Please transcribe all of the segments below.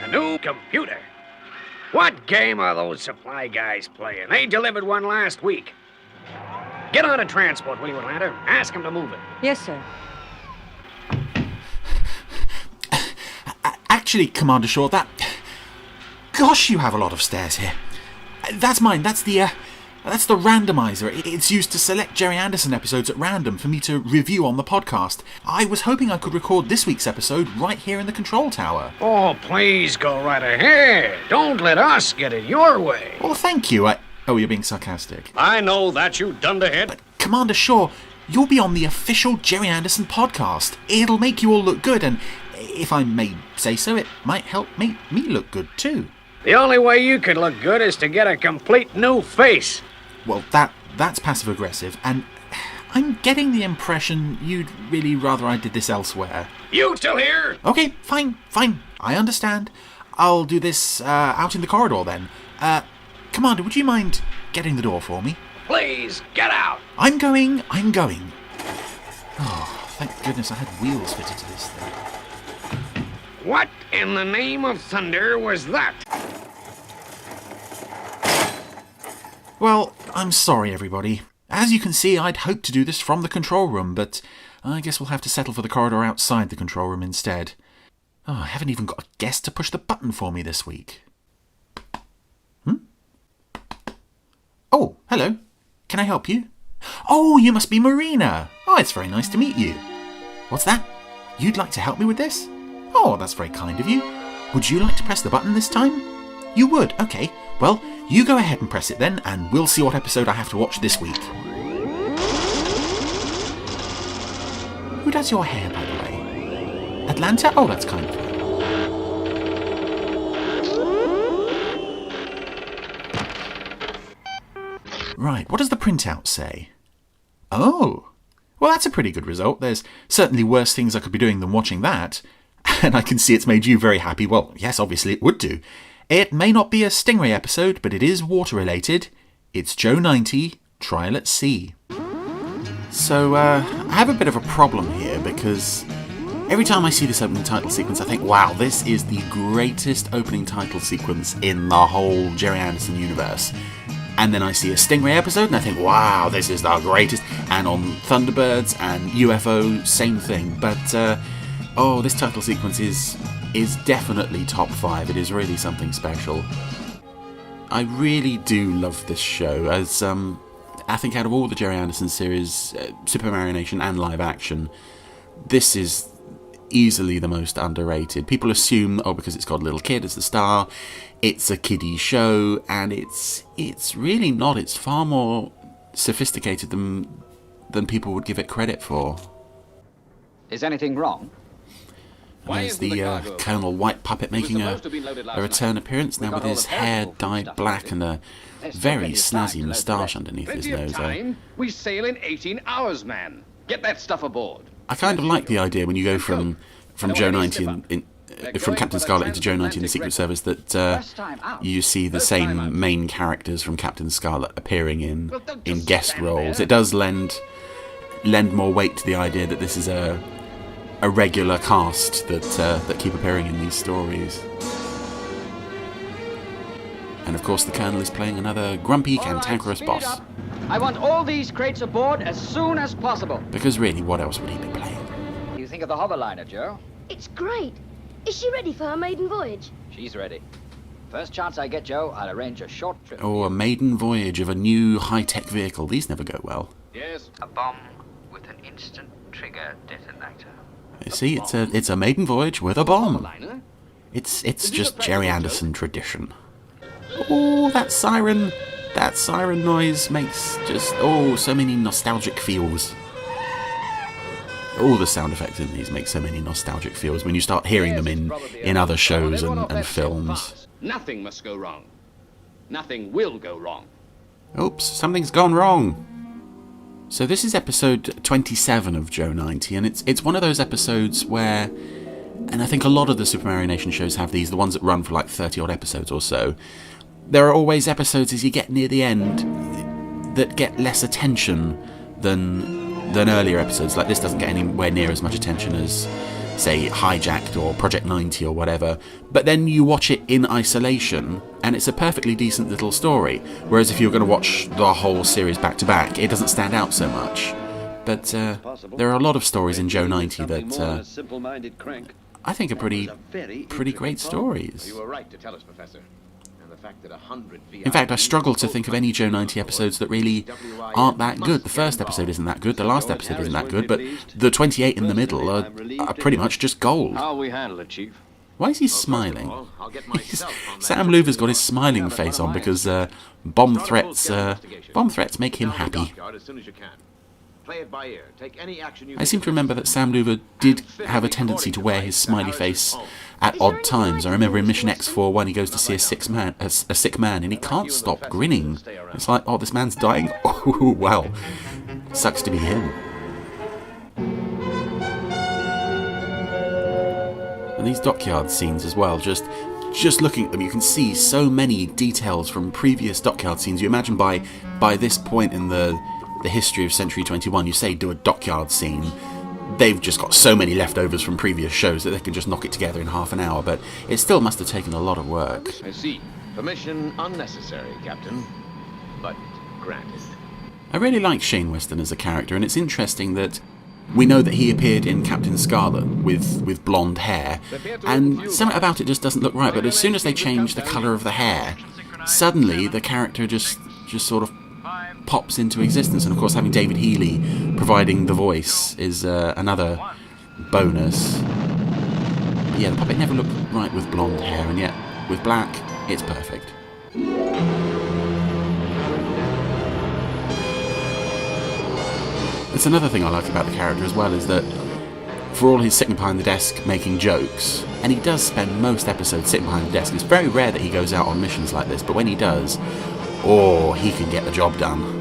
A new computer. What game are those supply guys playing? They delivered one last week. Get on a transport, will you, Atlanta? Ask them to move it. Yes, sir. Actually, Commander Shaw, Gosh, you have a lot of stairs here. That's mine. That's the randomizer. It's used to select Jerry Anderson episodes at random for me to review on the podcast. I was hoping I could record this week's episode right here in the control tower. Oh, please go right ahead. Don't let us get in your way. Well, thank you. Oh, you're being sarcastic. I know that, you dunderhead. But, Commander Shaw, you'll be on the official Jerry Anderson podcast. It'll make you all look good, and if I may say so, it might help make me look good too. The only way you could look good is to get a complete new face. Well, that's passive-aggressive, and I'm getting the impression you'd really rather I did this elsewhere. You still here? Okay, fine. I understand. I'll do this out in the corridor then. Commander, would you mind getting the door for me? Please, get out. I'm going. Oh, thank goodness I had wheels fitted to this thing. What in the name of thunder was that? Well, I'm sorry, everybody. As you can see, I'd hoped to do this from the control room, but I guess we'll have to settle for the corridor outside the control room instead. Oh, I haven't even got a guest to push the button for me this week. Oh, hello. Can I help you? Oh, you must be Marina. Oh, it's very nice to meet you. What's that? You'd like to help me with this? Oh, that's very kind of you. Would you like to press the button this time? You would? Okay. Well, you go ahead and press it then, and we'll see what episode I have to watch this week. Who does your hair, by the way? Atlanta? Oh, that's kind of you. Right, what does the printout say? Oh, well, that's a pretty good result. There's certainly worse things I could be doing than watching that. And I can see it's made you very happy. Well, yes, obviously it would do. It may not be a Stingray episode, but it is water-related. It's Joe 90, Trial at Sea. So, I have a bit of a problem here, because every time I see this opening title sequence, I think, wow, this is the greatest opening title sequence in the whole Jerry Anderson universe. And then I see a Stingray episode, and I think, wow, this is the greatest. And on Thunderbirds and UFO, same thing. But, this title sequence is definitely top 5. It is really something special. I really do love this show, as I think out of all the Jerry Anderson series, Super Mario Nation and live action, this is easily the most underrated. People assume, because it's got a little kid as the star, it's a kiddie show, and it's really not. It's far more sophisticated than people would give it credit for. Is anything wrong? There's the Colonel White Puppet making a return appearance, now with his hair dyed black and a very snazzy moustache underneath his nose. We sail in 18 hours, man. Get that stuff aboard. I kind of like the idea when you go from Joe 90 from Captain Scarlet into Joe 90 in the Secret Service that you see the same main characters from Captain Scarlet appearing in guest roles. It does lend more weight to the idea that this is a regular cast that keep appearing in these stories. And of course the Colonel is playing another grumpy, cantankerous boss. I want all these crates aboard as soon as possible. Because really, what else would he be playing? What do you think of the hoverliner, Joe? It's great. Is she ready for her maiden voyage? She's ready. First chance I get, Joe, I'll arrange a short trip. Oh, a maiden voyage of a new high-tech vehicle. These never go well. Yes. A bomb with an instant trigger detonator. You see, it's a maiden voyage with a bomb. It's just Jerry Anderson tradition. Oh, that siren noise makes just, so many nostalgic feels. All the sound effects in these make so many nostalgic feels when you start hearing them in other shows and films. Nothing must go wrong. Nothing will go wrong. Oops, something's gone wrong. So this is episode 27 of Joe 90, and it's one of those episodes where, and I think a lot of the Super Mario Nation shows have these, the ones that run for like 30-odd episodes or so, there are always episodes as you get near the end that get less attention than earlier episodes. Like this doesn't get anywhere near as much attention as say, Hijacked or Project 90 or whatever, but then you watch it in isolation, and it's a perfectly decent little story. Whereas if you're going to watch the whole series back to back, it doesn't stand out so much. But there are a lot of stories in Joe 90 that I think are pretty great stories. You were right to tell us, Professor. And the fact that 100 In fact, I struggle to think of any Joe 90 episodes that really aren't that good. The first episode isn't that good, the last episode isn't that good, but the 28 in the middle are pretty much just gold. How we handle it, Chief? Why is he smiling? Sam Loover's got his smiling face on because bomb threats make him happy. I seem to remember that Sam Loover did have a tendency to wear his smiley face at odd times. I remember in Mission X4 when he goes to see a sick man, and he can't stop grinning. It's like, oh, this man's dying. Oh, well, sucks to be him. And these dockyard scenes as well, just looking at them, you can see so many details from previous dockyard scenes. You imagine by this point in the history of Century 21, you say do a dockyard scene, they've just got so many leftovers from previous shows that they can just knock it together in half an hour, but it still must have taken a lot of work. I see. Permission unnecessary, Captain, but granted. I really like Shane Weston as a character, and it's interesting that we know that he appeared in Captain Scarlet with blonde hair, and something about it just doesn't look right, but as soon as they change the colour of the hair, suddenly the character just sort of pops into existence. And of course having David Healy providing the voice is another bonus. But yeah, the puppet never looked right with blonde hair, and yet with black it's perfect. It's another thing I like about the character as well, is that for all his sitting behind the desk making jokes, and he does spend most episodes sitting behind the desk, it's very rare that he goes out on missions like this, but when he does, oh, he can get the job done.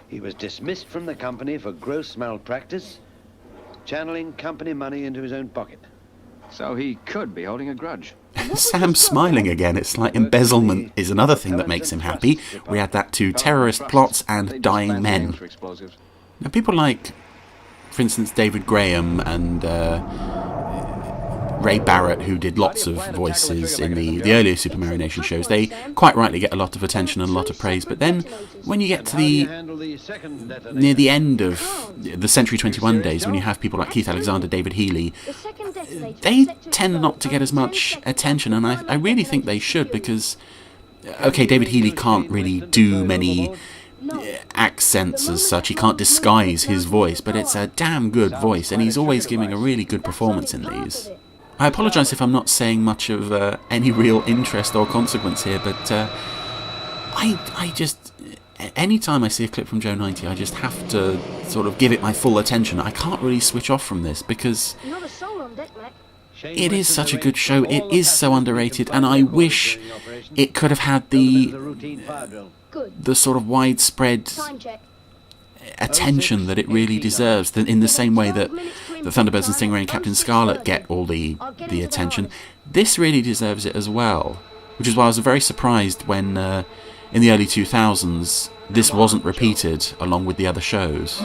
He was dismissed from the company for gross malpractice, channeling company money into his own pocket. So he could be holding a grudge. Sam's smiling again. It's like embezzlement is another thing that makes him happy. We add that to terrorist plots and dying men. Now, people like, for instance, David Graham and Ray Barrett, who did lots of voices in the earlier Super Mario Nation shows, they quite rightly get a lot of attention and a lot of praise. But then, when you get to near the end of the Century 21 days, when you have people like Keith Alexander, David Healy, they tend not to get as much attention, and I really think they should, because, okay, David Healy can't really do many accents as such, he can't disguise his voice, but it's a damn good voice, and he's always giving a really good performance in these. I apologise if I'm not saying much of any real interest or consequence here, but I just, any time I see a clip from Joe 90, I just have to sort of give it my full attention. I can't really switch off from this, because it is such a good show, it is so underrated, and I wish it could have had the sort of widespread attention that it really deserves, in the same way that the Thunderbirds and Stingray and Captain Scarlet get all the attention. This really deserves it as well, which is why I was very surprised when in the early 2000s this wasn't repeated along with the other shows.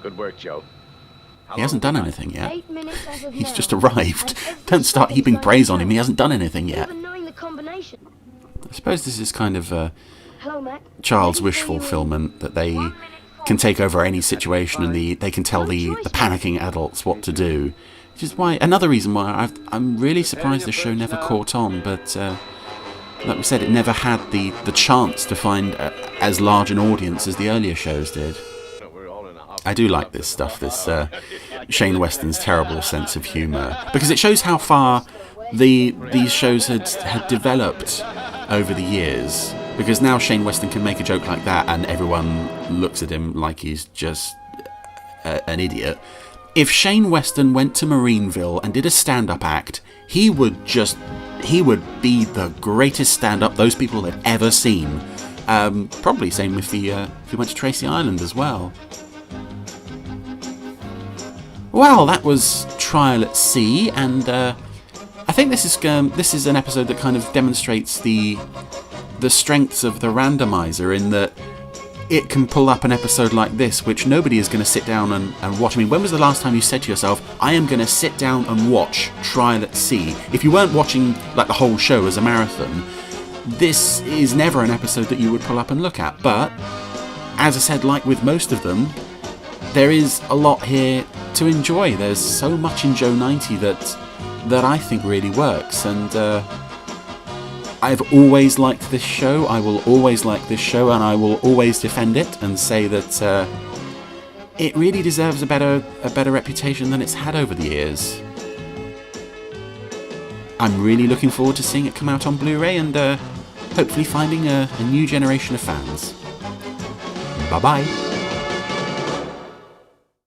Good work, Joe. He hasn't done anything yet. He's just arrived. Don't start heaping praise on him, he hasn't done anything yet. I suppose this is kind of a child's wish fulfillment, that they can take over any situation and they can tell the panicking adults what to do. Which is why, another reason why I'm really surprised this show never caught on, but like we said, it never had the chance to find as large an audience as the earlier shows did. I do like this stuff, this Shane Weston's terrible sense of humour, because it shows how far these shows had developed over the years, because now Shane Weston can make a joke like that and everyone looks at him like he's just an idiot. If Shane Weston went to Marineville and did a stand-up act, he would be the greatest stand-up those people had ever seen. Probably same if he went to Tracy Island as well. Well, that was Trial at Sea, and I think this is an episode that kind of demonstrates the strengths of the randomizer, in that it can pull up an episode like this, which nobody is going to sit down and watch. I mean, when was the last time you said to yourself, I am going to sit down and watch Trial at Sea? If you weren't watching like the whole show as a marathon, this is never an episode that you would pull up and look at. But, as I said, like with most of them, there is a lot here to enjoy. There's so much in Joe 90 that I think really works, and I've always liked this show. I will always like this show, and I will always defend it and say that it really deserves a better reputation than it's had over the years. I'm really looking forward to seeing it come out on Blu-ray and hopefully finding a new generation of fans. Bye bye.